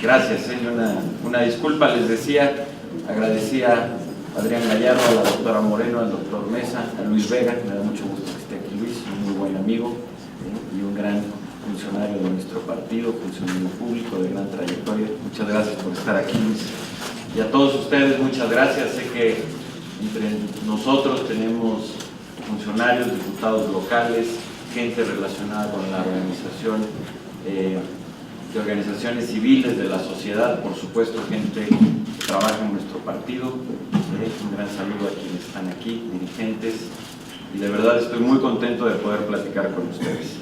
Gracias, una disculpa, les decía, agradecía a Adrián Gallardo, a la doctora Moreno, al doctor Mesa, a Luis Vega, me da mucho gusto que esté aquí Luis, un muy buen amigo y un gran funcionario de nuestro partido, funcionario público de gran trayectoria. Muchas gracias por estar aquí, Luis. Y a todos ustedes, muchas gracias. Sé que entre nosotros tenemos funcionarios, diputados locales, gente relacionada con la organización, de organizaciones civiles, de la sociedad, por supuesto gente que trabaja en nuestro partido. Un gran saludo a quienes están aquí, dirigentes, y de verdad estoy muy contento de poder platicar con ustedes.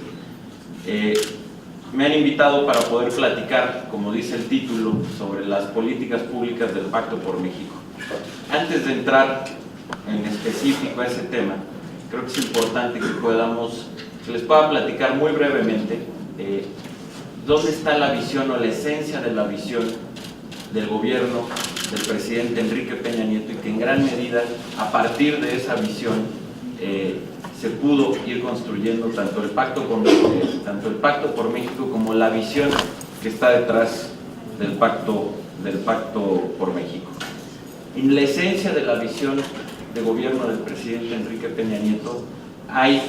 Me han invitado para poder platicar, como dice el título, sobre las políticas públicas del Pacto por México. Antes de entrar en específico a ese tema, creo que es importante que les pueda platicar muy brevemente dónde está la visión o la esencia de la visión del gobierno del presidente Enrique Peña Nieto, y que en gran medida, a partir de esa visión, se pudo ir construyendo tanto el Pacto por México como la visión que está detrás del Pacto por México. En la esencia de la visión de gobierno del presidente Enrique Peña Nieto hay,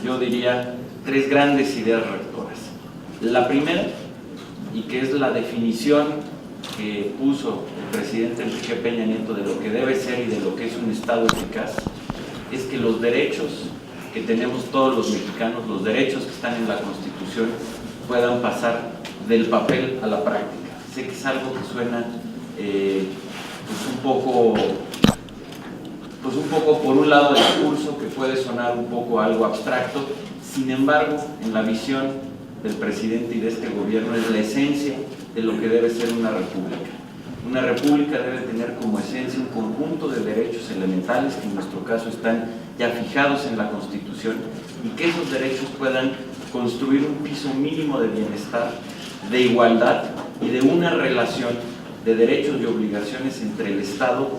yo diría, tres grandes ideas rectoras. La primera, y que es la definición que puso el presidente Enrique Peña Nieto de lo que debe ser y de lo que es un Estado eficaz, es que los derechos que tenemos todos los mexicanos, los derechos que están en la Constitución, puedan pasar del papel a la práctica. Sé que es algo que suena un poco por un lado del discurso, que puede sonar un poco algo abstracto. Sin embargo, en la visión del presidente y de este gobierno es la esencia de lo que debe ser una república. Una república debe tener como esencia un conjunto de derechos elementales que en nuestro caso están ya fijados en la Constitución, y que esos derechos puedan construir un piso mínimo de bienestar, de igualdad y de una relación de derechos y obligaciones entre el Estado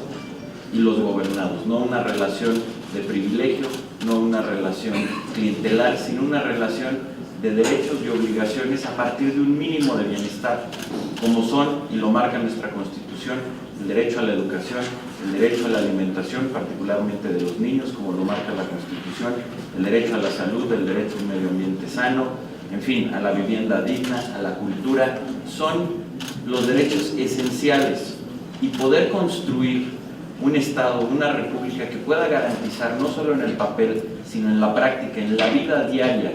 y los gobernados, no una relación de privilegio, no una relación clientelar, sino una relación de derechos y obligaciones a partir de un mínimo de bienestar, como son, y lo marca nuestra Constitución, el derecho a la educación, el derecho a la alimentación, particularmente de los niños, como lo marca la Constitución, el derecho a la salud, el derecho a un medio ambiente sano, en fin, a la vivienda digna, a la cultura. Son los derechos esenciales, y poder construir un Estado, una república que pueda garantizar no solo en el papel, sino en la práctica, en la vida diaria,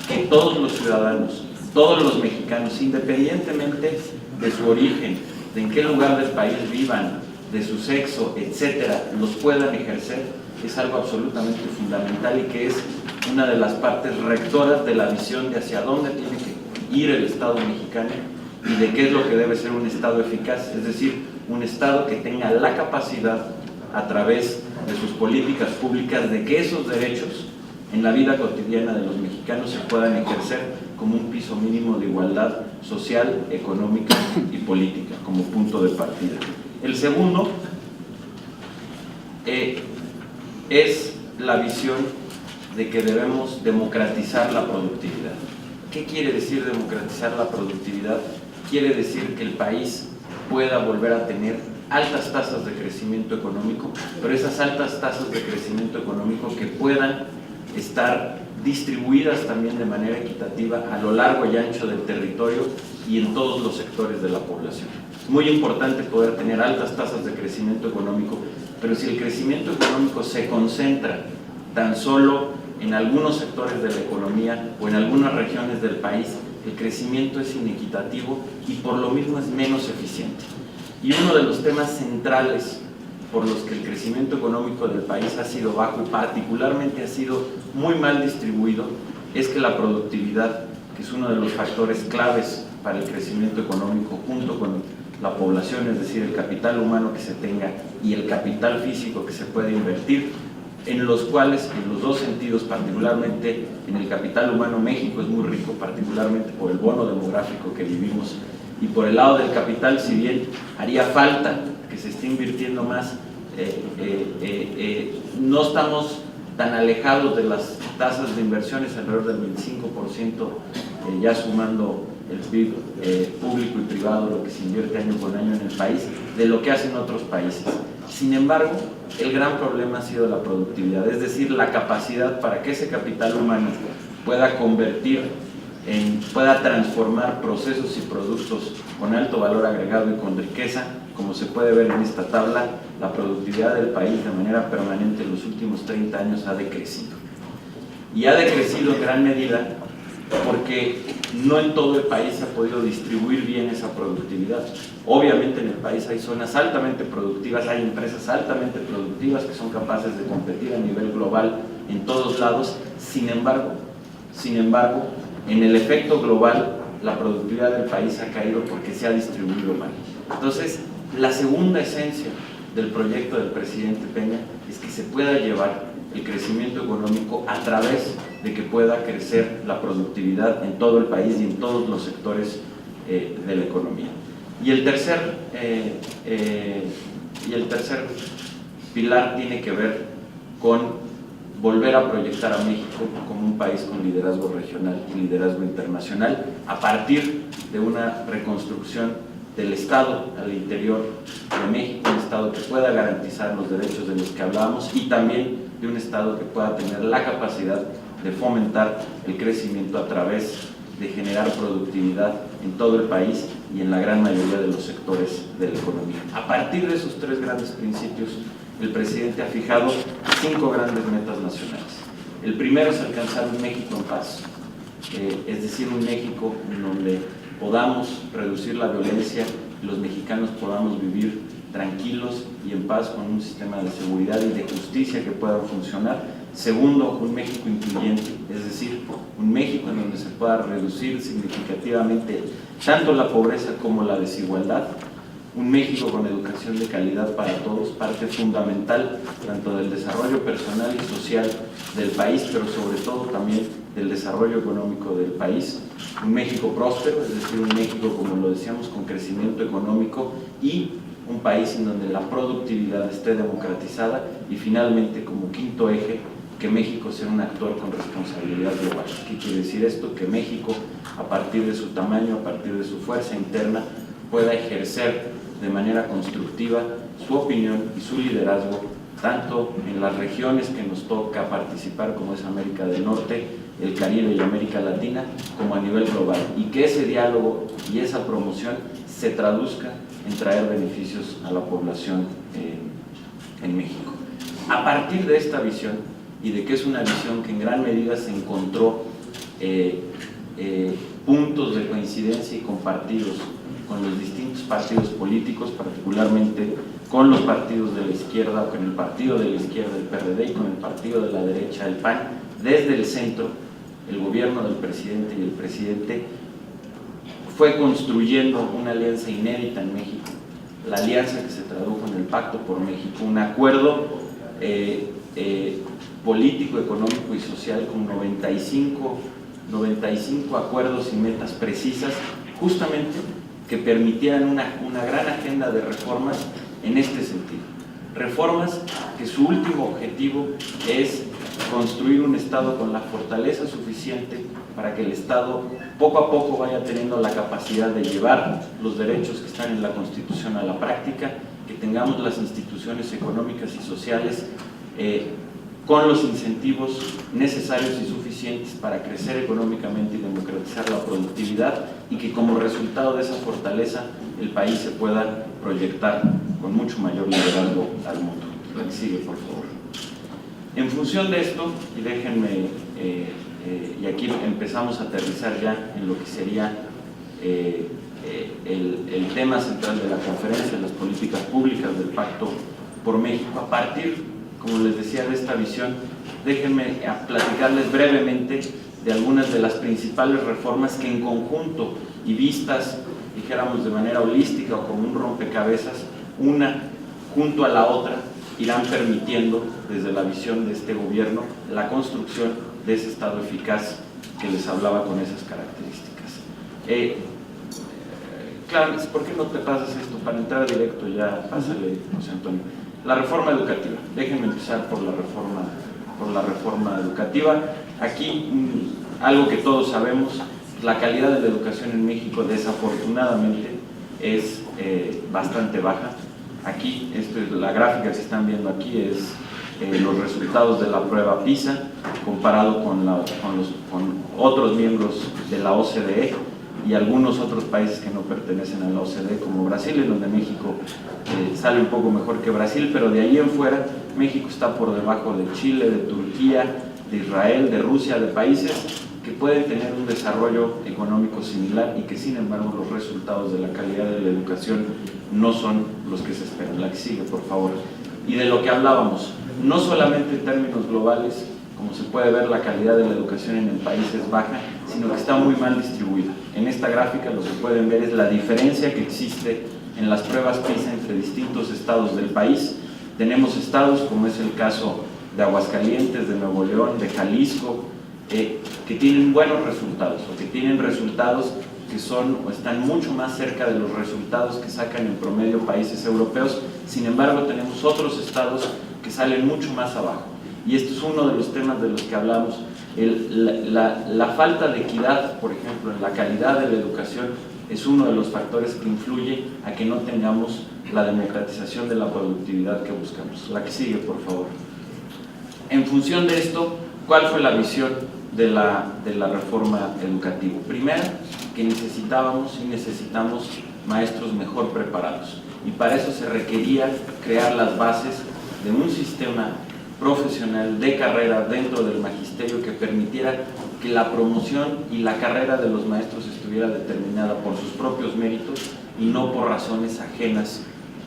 que todos los ciudadanos, todos los mexicanos, independientemente de su origen, de en qué lugar del país vivan, de su sexo, etcétera, los puedan ejercer, es algo absolutamente fundamental, y que es una de las partes rectoras de la visión de hacia dónde tiene que ir el Estado mexicano y de qué es lo que debe ser un Estado eficaz, es decir, un Estado que tenga la capacidad, a través de sus políticas públicas, de que esos derechos en la vida cotidiana de los mexicanos se puedan ejercer como un piso mínimo de igualdad social, económica y política, como punto de partida. El segundo es la visión de que debemos democratizar la productividad. ¿Qué quiere decir democratizar la productividad? Quiere decir que el país pueda volver a tener altas tasas de crecimiento económico, pero esas altas tasas de crecimiento económico que puedan estar distribuidas también de manera equitativa a lo largo y ancho del territorio y en todos los sectores de la población. Es muy importante poder tener altas tasas de crecimiento económico, pero si el crecimiento económico se concentra tan solo en algunos sectores de la economía o en algunas regiones del país, el crecimiento es inequitativo y por lo mismo es menos eficiente. Y uno de los temas centrales por los que el crecimiento económico del país ha sido bajo y particularmente ha sido muy mal distribuido es que la productividad, que es uno de los factores claves para el crecimiento económico, junto con la población, es decir, el capital humano que se tenga y el capital físico que se puede invertir, en los cuales, en los dos sentidos, particularmente en el capital humano, México es muy rico, particularmente por el bono demográfico que vivimos, y por el lado del capital, si bien haría falta que se esté invirtiendo más, no estamos tan alejados de las tasas de inversiones, alrededor del 25%, ya sumando el PIB público y privado, lo que se invierte año con año en el país, de lo que hacen otros países. Sin embargo, el gran problema ha sido la productividad, es decir, la capacidad para que ese capital humano pueda pueda transformar procesos y productos con alto valor agregado y con riqueza. Como se puede ver en esta tabla, la productividad del país de manera permanente en los últimos 30 años ha decrecido. Y ha decrecido en gran medida porque no en todo el país se ha podido distribuir bien esa productividad. Obviamente en el país hay zonas altamente productivas, hay empresas altamente productivas que son capaces de competir a nivel global en todos lados. Sin embargo, en el efecto global, la productividad del país ha caído porque se ha distribuido mal. Entonces, la segunda esencia del proyecto del presidente Peña es que se pueda llevar el crecimiento económico a través de que pueda crecer la productividad en todo el país y en todos los sectores de la economía. Y el tercer pilar tiene que ver con volver a proyectar a México como un país con liderazgo regional y liderazgo internacional a partir de una reconstrucción del Estado al interior de México, un Estado que pueda garantizar los derechos de los que hablamos y también de un Estado que pueda tener la capacidad de fomentar el crecimiento a través de generar productividad en todo el país y en la gran mayoría de los sectores de la economía. A partir de esos tres grandes principios, el presidente ha fijado 5 grandes metas nacionales. El primero es alcanzar un México en paz, es decir, un México en donde podamos reducir la violencia y los mexicanos podamos vivir tranquilos y en paz con un sistema de seguridad y de justicia que pueda funcionar. Segundo, un México incluyente, es decir, un México en donde se pueda reducir significativamente tanto la pobreza como la desigualdad. Un México con educación de calidad para todos, parte fundamental tanto del desarrollo personal y social del país, pero sobre todo también del desarrollo económico del país. Un México próspero, es decir, un México, como lo decíamos, con crecimiento económico y un país en donde la productividad esté democratizada y finalmente, como quinto eje, que México sea un actor con responsabilidad global. ¿Qué quiere decir esto? Que México, a partir de su tamaño, a partir de su fuerza interna, pueda ejercer de manera constructiva su opinión y su liderazgo, tanto en las regiones que nos toca participar, como es América del Norte, el Caribe y América Latina, como a nivel global, y que ese diálogo y esa promoción se traduzca en traer beneficios a la población en México. A partir de esta visión, y de que es una visión que en gran medida se encontró puntos de coincidencia y compartidos con los distintos partidos políticos, particularmente con los partidos de la izquierda, o con el partido de la izquierda, el PRD, y con el partido de la derecha, el PAN, desde el centro, el gobierno del presidente y el presidente fue construyendo una alianza inédita en México, la alianza que se tradujo en el Pacto por México, un acuerdo político, económico y social con 95 acuerdos y metas precisas, justamente que permitieran una gran agenda de reformas en este sentido. Reformas que su último objetivo es construir un Estado con la fortaleza suficiente para que el Estado poco a poco vaya teniendo la capacidad de llevar los derechos que están en la Constitución a la práctica, que tengamos las instituciones económicas y sociales con los incentivos necesarios y suficientes para crecer económicamente y democratizar la productividad, y que como resultado de esa fortaleza el país se pueda proyectar con mucho mayor liderazgo al mundo. La que sigue, por favor. En función de esto, y déjenme, y aquí empezamos a aterrizar ya en lo que sería el tema central de la conferencia, las políticas públicas del Pacto por México. A partir, como les decía, de esta visión, déjenme platicarles brevemente de algunas de las principales reformas que en conjunto y vistas, dijéramos de manera holística o como un rompecabezas, una junto a la otra, irán permitiendo, desde la visión de este gobierno, la construcción de ese Estado eficaz que les hablaba con esas características. Claro, ¿por qué no te pasas esto? Para entrar directo ya, pásale, José Antonio. La reforma educativa. Déjenme empezar por la reforma educativa. Aquí, algo que todos sabemos, la calidad de la educación en México desafortunadamente es bastante baja. Aquí, la gráfica que están viendo aquí es los resultados de la prueba PISA comparado con otros miembros de la OCDE y algunos otros países que no pertenecen a la OCDE, como Brasil, en donde México sale un poco mejor que Brasil, pero de ahí en fuera México está por debajo de Chile, de Turquía, de Israel, de Rusia, de países que pueden tener un desarrollo económico similar y que sin embargo los resultados de la calidad de la educación no son los que se esperan. La que sigue, por favor. Y de lo que hablábamos, no solamente en términos globales, como se puede ver, la calidad de la educación en el país es baja, sino que está muy mal distribuida. En esta gráfica lo que pueden ver es la diferencia que existe en las pruebas PISA entre distintos estados del país. Tenemos estados, como es el caso de Aguascalientes, de Nuevo León, de Jalisco, que tienen buenos resultados, o que tienen resultados que son o están mucho más cerca de los resultados que sacan en promedio países europeos. Sin embargo, tenemos otros estados que salen mucho más abajo. Y esto es uno de los temas de los que hablamos. La falta de equidad, por ejemplo, en la calidad de la educación es uno de los factores que influye a que no tengamos la democratización de la productividad que buscamos. La que sigue, por favor. En función de esto, ¿cuál fue la visión de la reforma educativa? Primero, que necesitamos maestros mejor preparados, y para eso se requería crear las bases de un sistema profesional de carrera dentro del magisterio que permitiera que la promoción y la carrera de los maestros estuviera determinada por sus propios méritos y no por razones ajenas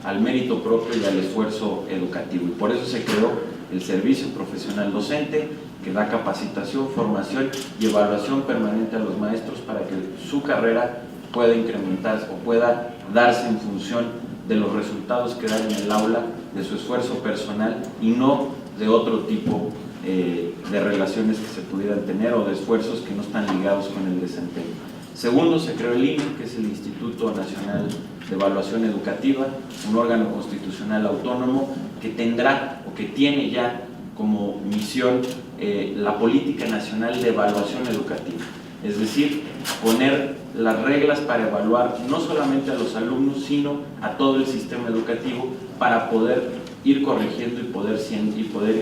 al mérito propio y al esfuerzo educativo. Y por eso se creó el servicio profesional docente, que da capacitación, formación y evaluación permanente a los maestros para que su carrera pueda incrementarse o pueda darse en función de los resultados que dan en el aula, de su esfuerzo personal y no de otro tipo de relaciones que se pudieran tener o de esfuerzos que no están ligados con el desempeño. Segundo, se creó el INE, que es el Instituto Nacional de Evaluación Educativa, un órgano constitucional autónomo que tendrá o que tiene ya como misión la política nacional de evaluación educativa, es decir, poner las reglas para evaluar no solamente a los alumnos, sino a todo el sistema educativo para poder ir corrigiendo y poder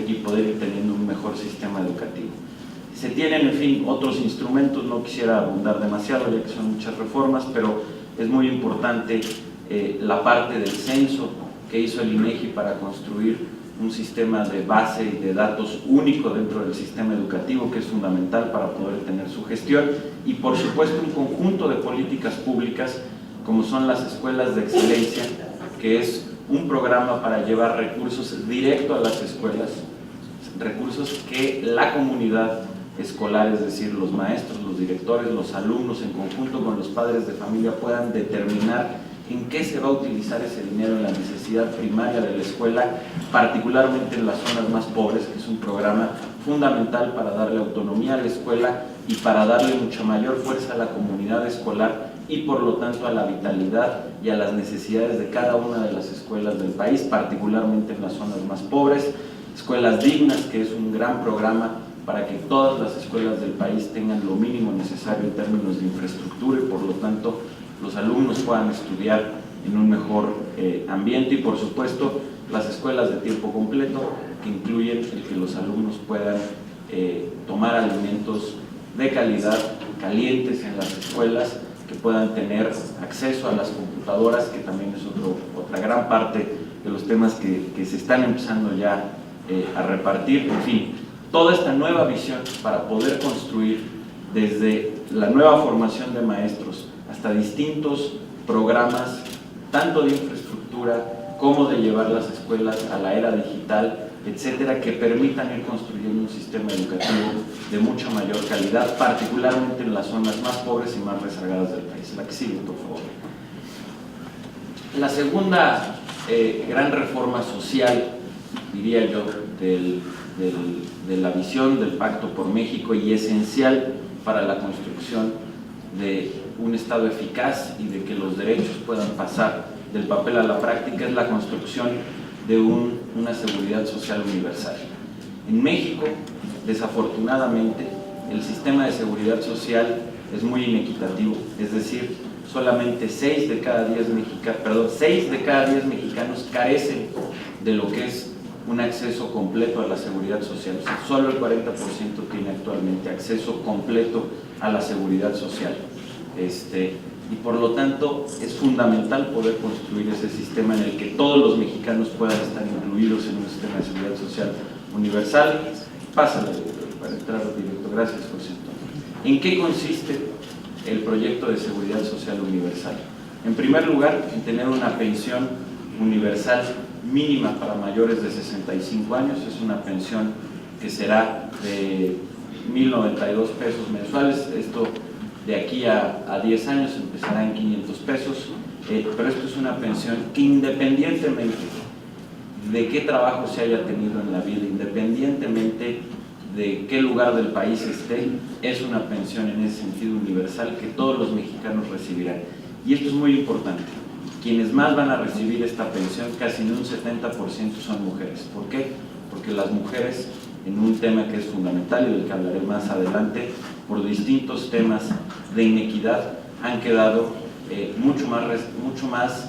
ir teniendo un mejor sistema educativo. Se tienen, en fin, otros instrumentos, no quisiera abundar demasiado ya que son muchas reformas, pero es muy importante la parte del censo que hizo el INEGI para construir un sistema de base y de datos único dentro del sistema educativo, que es fundamental para poder tener su gestión, y por supuesto un conjunto de políticas públicas como son las escuelas de excelencia, que es un programa para llevar recursos directo a las escuelas, recursos que la comunidad escolar, es decir, los maestros, los directores, los alumnos, en conjunto con los padres de familia, puedan determinar en qué se va a utilizar ese dinero en la necesidad primaria de la escuela, particularmente en las zonas más pobres, que es un programa fundamental para darle autonomía a la escuela y para darle mucha mayor fuerza a la comunidad escolar y por lo tanto a la vitalidad y a las necesidades de cada una de las escuelas del país, particularmente en las zonas más pobres. Escuelas Dignas, que es un gran programa para que todas las escuelas del país tengan lo mínimo necesario en términos de infraestructura y por lo tanto los alumnos puedan estudiar en un mejor ambiente, y por supuesto las escuelas de tiempo completo, que incluyen el que los alumnos puedan tomar alimentos de calidad, calientes en las escuelas, que puedan tener acceso a las computadoras, que también es otra gran parte de los temas que se están empezando ya a repartir. En fin, toda esta nueva visión para poder construir desde la nueva formación de maestros hasta distintos programas, tanto de infraestructura como de llevar las escuelas a la era digital, etcétera, que permitan ir construyendo un sistema educativo de mucha mayor calidad, particularmente en las zonas más pobres y más rezagadas del país. La que sigue, por favor. La segunda gran reforma social, diría yo, de la visión del Pacto por México y esencial para la construcción de un Estado eficaz y de que los derechos puedan pasar del papel a la práctica, es la construcción de una seguridad social universal. En México, desafortunadamente, el sistema de seguridad social es muy inequitativo, es decir, solamente 6 de cada 10 mexicanos carecen de lo que es un acceso completo a la seguridad social. O sea, solo el 40% tiene actualmente acceso completo a la seguridad social. Y por lo tanto es fundamental poder construir ese sistema en el que todos los mexicanos puedan estar incluidos en un sistema de seguridad social universal. Pásale para entrar directo. Gracias, José Antonio. ¿En qué consiste el proyecto de seguridad social universal? En primer lugar, en tener una pensión universal mínima para mayores de 65 años. Es una pensión que será de 1,092 pesos mensuales. Esto de aquí a 10 años empezará en 500 pesos, pero esto es una pensión que, independientemente de qué trabajo se haya tenido en la vida, independientemente de qué lugar del país esté, es una pensión en ese sentido universal que todos los mexicanos recibirán. Y esto es muy importante. Quienes más van a recibir esta pensión, casi en un 70%, son mujeres. ¿Por qué? Porque las mujeres, en un tema que es fundamental y del que hablaré más adelante, por distintos temas de inequidad, han quedado mucho más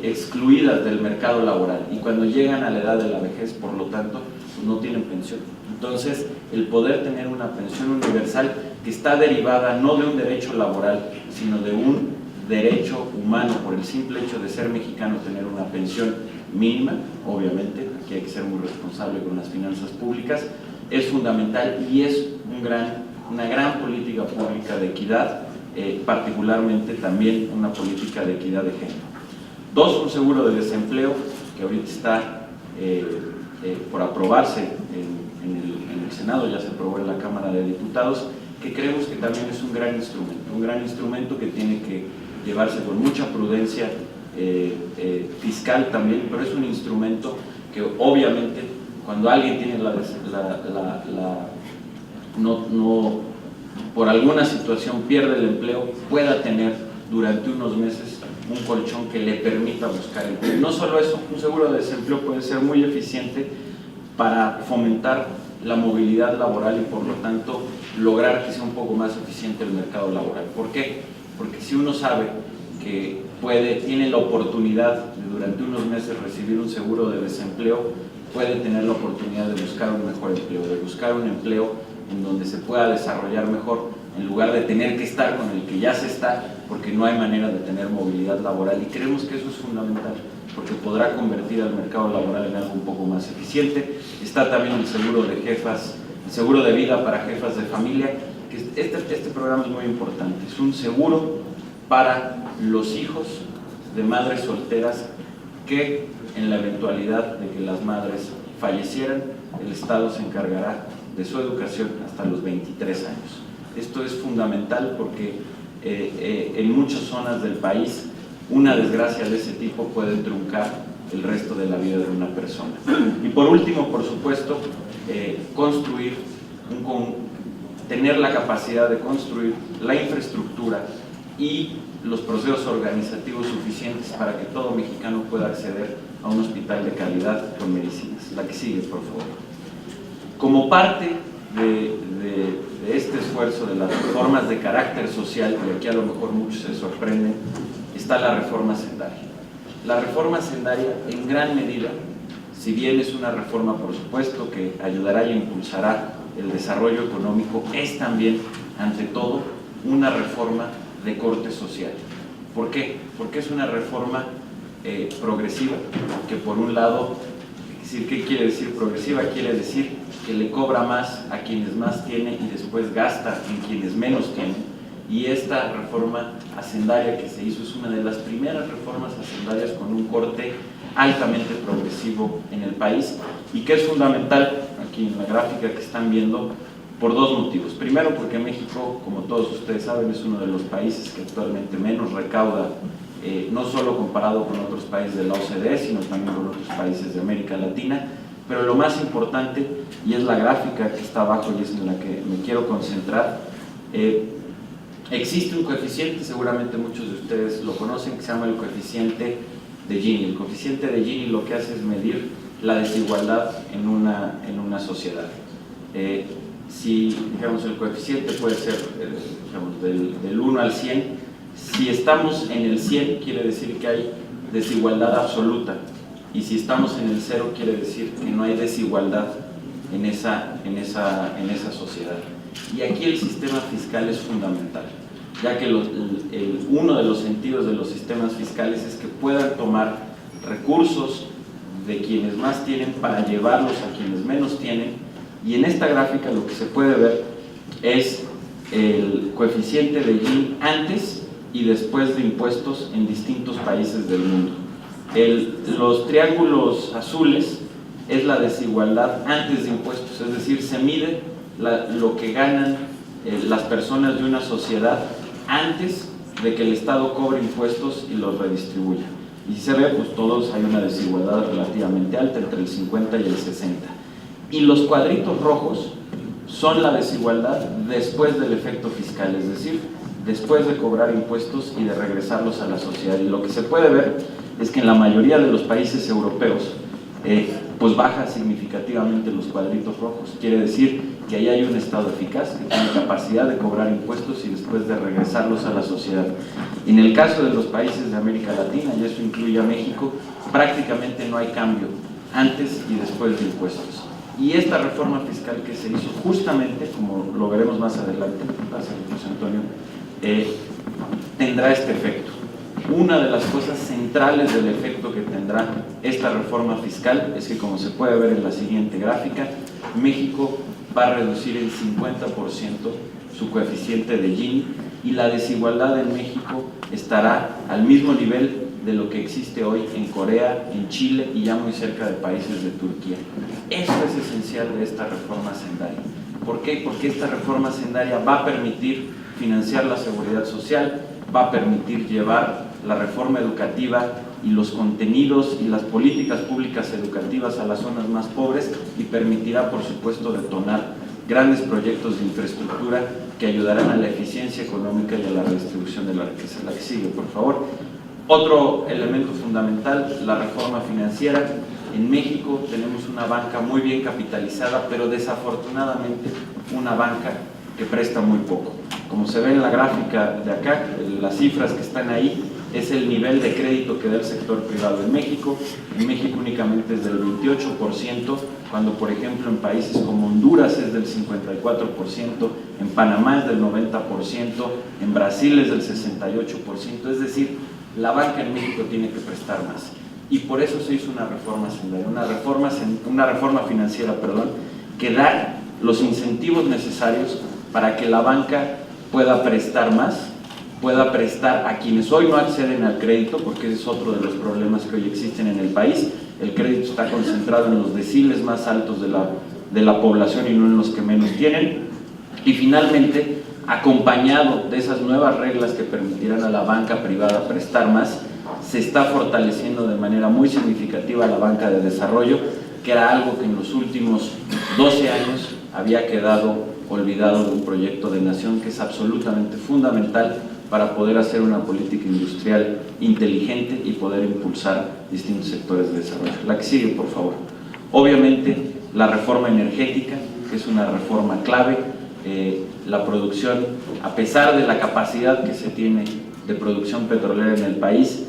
excluidas del mercado laboral, y cuando llegan a la edad de la vejez, por lo tanto, no tienen pensión. Entonces, el poder tener una pensión universal que está derivada no de un derecho laboral, sino de un derecho humano, por el simple hecho de ser mexicano, tener una pensión mínima, obviamente, aquí hay que ser muy responsable con las finanzas públicas, es fundamental y es una gran política pública de equidad, particularmente también una política de equidad de género. 2, un seguro de desempleo, que ahorita está por aprobarse en el Senado, ya se aprobó en la Cámara de Diputados, que creemos que también es un gran instrumento que tiene que llevarse con mucha prudencia fiscal también, pero es un instrumento que obviamente cuando alguien tiene por alguna situación pierde el empleo, pueda tener durante unos meses un colchón que le permita buscar empleo. No solo eso, un seguro de desempleo puede ser muy eficiente para fomentar la movilidad laboral y por lo tanto lograr que sea un poco más eficiente el mercado laboral. ¿Por qué? Porque si uno sabe que tiene la oportunidad de durante unos meses recibir un seguro de desempleo, puede tener la oportunidad de buscar un mejor empleo, de buscar un empleo en donde se pueda desarrollar mejor, en lugar de tener que estar con el que ya se está, porque no hay manera de tener movilidad laboral, y creemos que eso es fundamental, porque podrá convertir al mercado laboral en algo un poco más eficiente. Está también el seguro de jefas, el seguro de vida para jefas de familia, que este programa es muy importante, es un seguro para los hijos de madres solteras que, en la eventualidad de que las madres fallecieran, el Estado se encargará de su educación hasta los 23 años. Esto es fundamental porque en muchas zonas del país una desgracia de ese tipo puede truncar el resto de la vida de una persona. Y por último, por supuesto, tener la capacidad de construir la infraestructura y los procesos organizativos suficientes para que todo mexicano pueda acceder a un hospital de calidad con medicinas. La que sigue, por favor. Como parte de este esfuerzo de las reformas de carácter social, y aquí a lo mejor muchos se sorprenden, está la reforma hacendaria. La reforma hacendaria, en gran medida, si bien es una reforma, por supuesto, que ayudará y impulsará el desarrollo económico, es también, ante todo, una reforma de corte social. ¿Por qué? Porque es una reforma progresiva, que por un lado, ¿qué quiere decir progresiva? Quiere decir que le cobra más a quienes más tienen y después gasta en quienes menos tienen. Y esta reforma hacendaria que se hizo es una de las primeras reformas hacendarias con un corte altamente progresivo en el país, y que es fundamental, aquí en la gráfica que están viendo, por 2 motivos. Primero, porque México, como todos ustedes saben, es uno de los países que actualmente menos recauda, no solo comparado con otros países de la OCDE, sino también con otros países de América Latina. Pero lo más importante, y es la gráfica que está abajo y es en la que me quiero concentrar, existe un coeficiente, seguramente muchos de ustedes lo conocen, que se llama el coeficiente de Gini. El coeficiente de Gini lo que hace es medir la desigualdad en una sociedad. si digamos, el coeficiente puede ser digamos, del 1 al 100, si estamos en el 100 quiere decir que hay desigualdad absoluta, y si estamos en el 0 quiere decir que no hay desigualdad en esa sociedad. Y aquí el sistema fiscal es fundamental, ya que uno de los sentidos de los sistemas fiscales es que puedan tomar recursos de quienes más tienen para llevarlos a quienes menos tienen, y en esta gráfica lo que se puede ver es el coeficiente de Gini antes y después de impuestos en distintos países del mundo. Los triángulos azules es la desigualdad antes de impuestos, es decir, se mide lo que ganan las personas de una sociedad antes de que el Estado cobre impuestos y los redistribuya. Y si se ve, pues todos hay una desigualdad relativamente alta, entre el 50 y el 60. Y los cuadritos rojos son la desigualdad después del efecto fiscal, es decir, después de cobrar impuestos y de regresarlos a la sociedad. Y lo que se puede ver es que en la mayoría de los países europeos pues baja significativamente los cuadritos rojos. Quiere decir que ahí hay un Estado eficaz que tiene capacidad de cobrar impuestos y después de regresarlos a la sociedad. En el caso de los países de América Latina, y eso incluye a México, prácticamente no hay cambio antes y después de impuestos. Y esta reforma fiscal que se hizo justamente, como lo veremos más adelante, gracias José Antonio, tendrá este efecto. Una de las cosas centrales del efecto que tendrá esta reforma fiscal es que, como se puede ver en la siguiente gráfica, México va a reducir en 50% su coeficiente de Gini, y la desigualdad en México estará al mismo nivel de lo que existe hoy en Corea, en Chile y ya muy cerca de países de Turquía. Eso es esencial de esta reforma hacendaria. ¿Por qué? Porque esta reforma hacendaria va a permitir financiar la seguridad social, va a permitir llevar la reforma educativa y los contenidos y las políticas públicas educativas a las zonas más pobres, y permitirá, por supuesto, detonar grandes proyectos de infraestructura que ayudarán a la eficiencia económica y a la redistribución de la riqueza. La que sigue, por favor. Otro elemento fundamental, la reforma financiera. En México tenemos una banca muy bien capitalizada, pero desafortunadamente una banca que presta muy poco. Como se ve en la gráfica de acá, las cifras que están ahí es el nivel de crédito que da el sector privado en México. En México únicamente es del 28%, cuando por ejemplo en países como Honduras es del 54%, en Panamá es del 90%, en Brasil es del 68%, es decir, la banca en México tiene que prestar más. Y por eso se hizo una reforma hacendaria, una reforma financiera, que da los incentivos necesarios para que la banca pueda prestar más, pueda prestar a quienes hoy no acceden al crédito, porque ese es otro de los problemas que hoy existen en el país. El crédito está concentrado en los deciles más altos de la población y no en los que menos tienen. Y finalmente, acompañado de esas nuevas reglas que permitirán a la banca privada prestar más, se está fortaleciendo de manera muy significativa la banca de desarrollo, que era algo que en los últimos 12 años había quedado olvidado de un proyecto de nación que es absolutamente fundamental para poder hacer una política industrial inteligente y poder impulsar distintos sectores de desarrollo. La que sigue, por favor. Obviamente, la reforma energética, que es una reforma clave. La producción, a pesar de la capacidad que se tiene de producción petrolera en el país,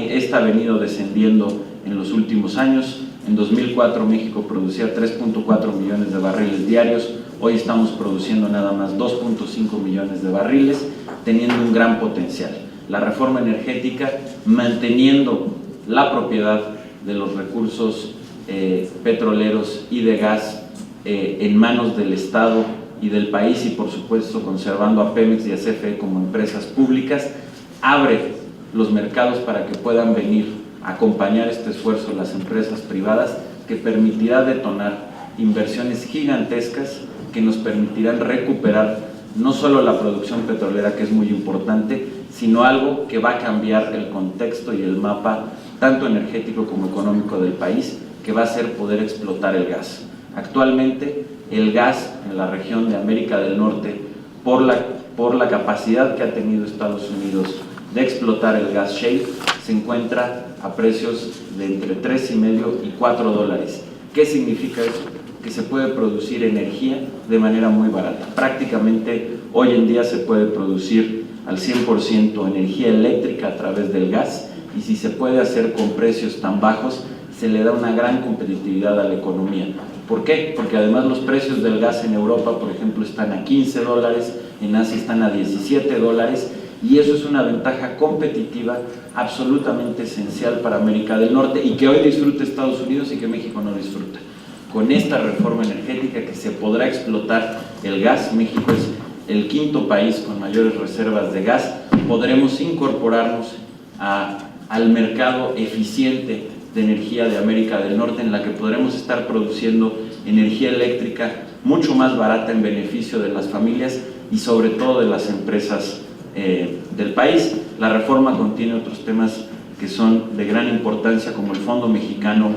esta ha venido descendiendo en los últimos años. En 2004 México producía 3.4 millones de barriles diarios, hoy estamos produciendo nada más 2.5 millones de barriles, teniendo un gran potencial. La reforma energética, manteniendo la propiedad de los recursos petroleros y de gas en manos del Estado y del país, y por supuesto conservando a Pemex y a CFE como empresas públicas, abre los mercados para que puedan venir a acompañar este esfuerzo las empresas privadas, que permitirá detonar inversiones gigantescas que nos permitirán recuperar no solo la producción petrolera, que es muy importante, sino algo que va a cambiar el contexto y el mapa tanto energético como económico del país, que va a ser poder explotar el gas. Actualmente el gas en la región de América del Norte, por la capacidad que ha tenido Estados Unidos de explotar el gas shale, se encuentra a precios de entre $3.50 y $4. ¿Qué significa eso? Que que se puede producir energía de manera muy barata. Prácticamente hoy en día se puede producir al 100% energía eléctrica a través del gas, y si se puede hacer con precios tan bajos, se le da una gran competitividad a la economía. ¿Por qué? Porque además los precios del gas en Europa, por ejemplo, están a $15, en Asia están a $17, y eso es una ventaja competitiva absolutamente esencial para América del Norte, y que hoy disfruta Estados Unidos y que México no disfruta. Con esta reforma energética que se podrá explotar el gas, México es el quinto país con mayores reservas de gas, podremos incorporarnos al mercado eficiente de energía de América del Norte, en la que podremos estar produciendo energía eléctrica mucho más barata en beneficio de las familias y sobre todo de las empresas del país. La reforma contiene otros temas que son de gran importancia, como el Fondo Mexicano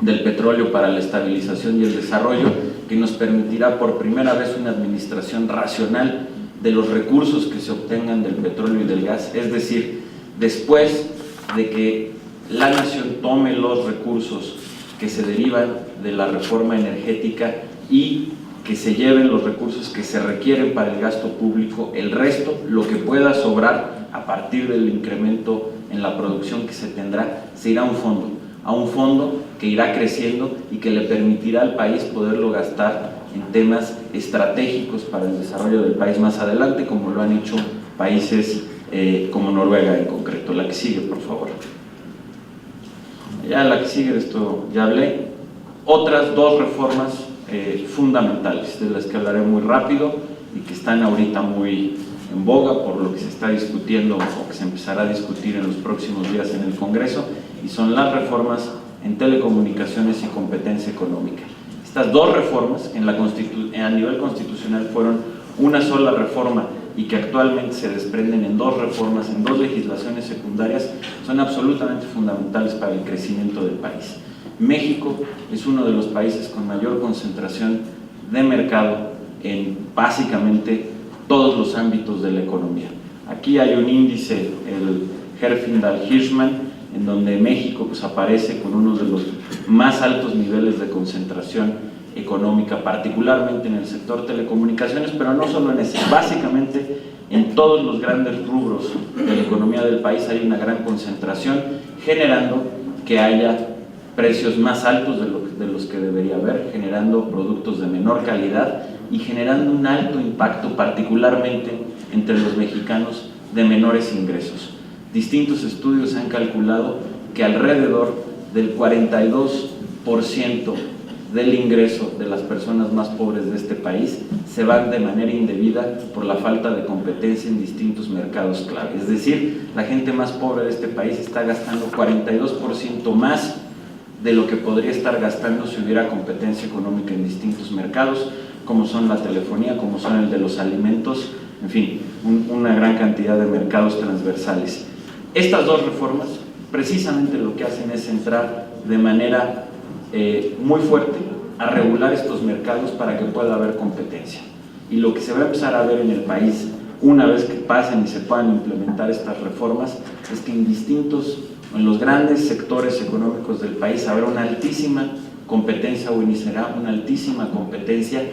del Petróleo para la Estabilización y el Desarrollo, que nos permitirá por primera vez una administración racional de los recursos que se obtengan del petróleo y del gas. Es decir, después de que la nación tome los recursos que se derivan de la reforma energética y que se lleven los recursos que se requieren para el gasto público, el resto, lo que pueda sobrar a partir del incremento en la producción que se tendrá, se irá a un fondo que irá creciendo y que le permitirá al país poderlo gastar en temas estratégicos para el desarrollo del país más adelante, como lo han hecho países como Noruega en concreto. La que sigue, por favor. Ya la que sigue, de esto ya hablé. Otras dos reformas fundamentales, de las que hablaré muy rápido y que están ahorita muy en boga por lo que se está discutiendo o que se empezará a discutir en los próximos días en el Congreso, y son las reformas en telecomunicaciones y competencia económica. Estas dos reformas a nivel constitucional fueron una sola reforma y que actualmente se desprenden en dos reformas, en dos legislaciones secundarias, son absolutamente fundamentales para el crecimiento del país. México es uno de los países con mayor concentración de mercado en básicamente todos los ámbitos de la economía. Aquí hay un índice, el Herfindahl-Hirschman, en donde México pues aparece con uno de los más altos niveles de concentración económica, particularmente en el sector telecomunicaciones, pero no solo en ese, básicamente en todos los grandes rubros de la economía del país hay una gran concentración, generando que haya precios más altos de los que debería haber, generando productos de menor calidad y generando un alto impacto, particularmente entre los mexicanos de menores ingresos. Distintos estudios han calculado que alrededor del 42% del ingreso de las personas más pobres de este país se van de manera indebida por la falta de competencia en distintos mercados clave. Es decir, la gente más pobre de este país está gastando 42% más de lo que podría estar gastando si hubiera competencia económica en distintos mercados, como son la telefonía, como son el de los alimentos, en fin, una gran cantidad de mercados transversales. Estas dos reformas precisamente lo que hacen es entrar de manera muy fuerte a regular estos mercados para que pueda haber competencia. Y lo que se va a empezar a ver en el país una vez que pasen y se puedan implementar estas reformas es que en los grandes sectores económicos del país habrá una altísima competencia o iniciará una altísima competencia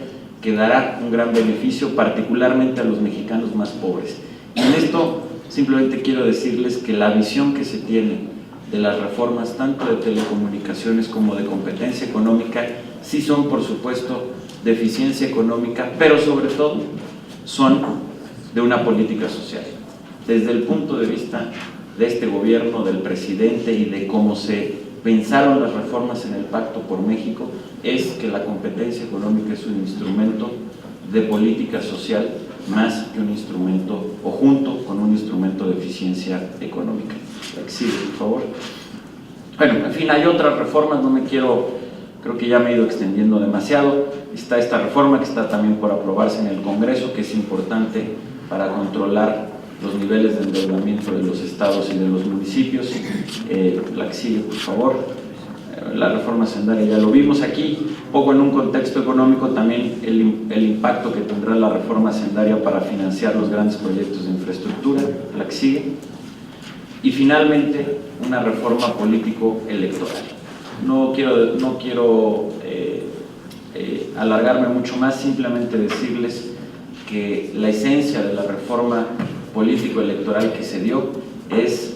que dará un gran beneficio particularmente a los mexicanos más pobres. Y en esto simplemente quiero decirles que la visión que se tiene de las reformas tanto de telecomunicaciones como de competencia económica sí son por supuesto de eficiencia económica, pero sobre todo son de una política social. Desde el punto de vista de este gobierno, del presidente y de cómo se pensaron las reformas en el Pacto por México, es que la competencia económica es un instrumento de política social más que un instrumento, o junto con un instrumento de eficiencia económica. Sigue, por favor. Bueno, en fin, hay otras reformas, creo que ya me he ido extendiendo demasiado. Está esta reforma que está también por aprobarse en el Congreso, que es importante para controlar los niveles de endeudamiento de los estados y de los municipios. La que sigue, por favor. La reforma hacendaria ya lo vimos aquí, poco en un contexto económico, también el impacto que tendrá la reforma hacendaria para financiar los grandes proyectos de infraestructura. La que sigue. Y finalmente, una reforma político-electoral. No quiero alargarme mucho más, simplemente decirles que la esencia de la reforma político-electoral que se dio es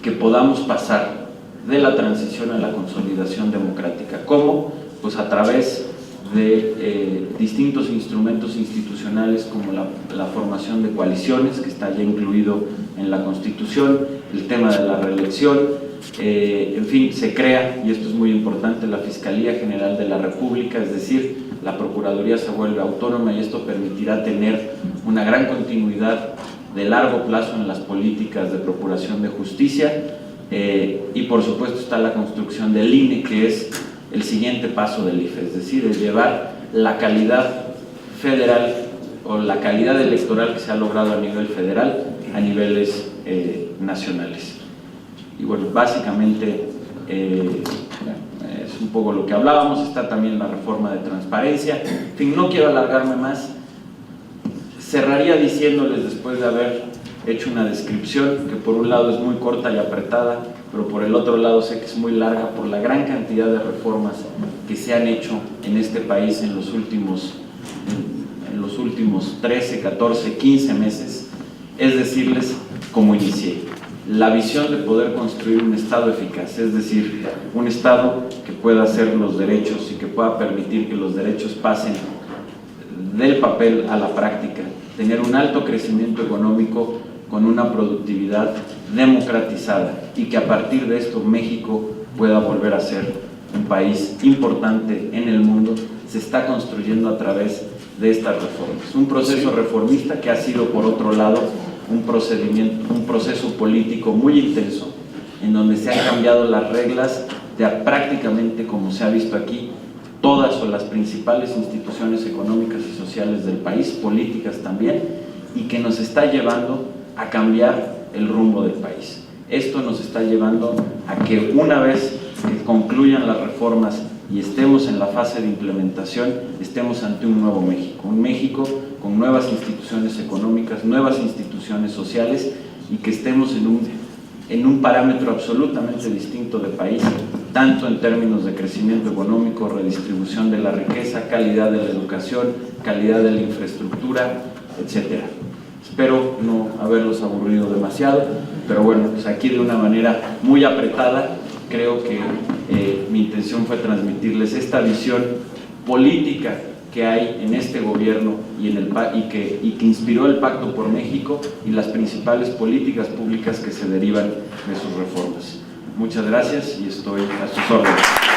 que podamos pasar de la transición a la consolidación democrática. ¿Cómo? Pues a través de distintos instrumentos institucionales como la formación de coaliciones, que está ya incluido en la Constitución, el tema de la reelección, en fin, se crea, y esto es muy importante, la Fiscalía General de la República, es decir, la Procuraduría se vuelve autónoma y esto permitirá tener una gran continuidad de largo plazo en las políticas de procuración de justicia, y por supuesto está la construcción del INE, que es el siguiente paso del IFE, es decir, es llevar la calidad federal o la calidad electoral que se ha logrado a nivel federal a niveles nacionales. Y bueno, básicamente es un poco lo que hablábamos. Está también la reforma de transparencia. En fin, no quiero alargarme más. Cerraría diciéndoles, después de haber hecho una descripción que por un lado es muy corta y apretada, pero por el otro lado sé que es muy larga por la gran cantidad de reformas que se han hecho en este país en los últimos 13, 14, 15 meses, es decirles, como inicié, la visión de poder construir un Estado eficaz, es decir, un Estado que pueda hacer los derechos y que pueda permitir que los derechos pasen del papel a la práctica, tener un alto crecimiento económico con una productividad democratizada y que a partir de esto México pueda volver a ser un país importante en el mundo. Se está construyendo a través de estas reformas. Un proceso reformista que ha sido, por otro lado, un proceso político muy intenso, en donde se han cambiado las reglas de prácticamente, como se ha visto aquí, todas o las principales instituciones económicas y sociales del país, políticas también, y que nos está llevando a cambiar el rumbo del país. Esto nos está llevando a que una vez que concluyan las reformas y estemos en la fase de implementación, estemos ante un nuevo México, un México con nuevas instituciones económicas, nuevas instituciones sociales, y que estemos en un parámetro absolutamente distinto de país, tanto en términos de crecimiento económico, redistribución de la riqueza, calidad de la educación, calidad de la infraestructura, etcétera. Espero no haberlos aburrido demasiado, pero bueno, pues aquí de una manera muy apretada, creo que mi intención fue transmitirles esta visión política que hay en este gobierno y que inspiró el Pacto por México y las principales políticas públicas que se derivan de sus reformas. Muchas gracias y estoy a sus órdenes.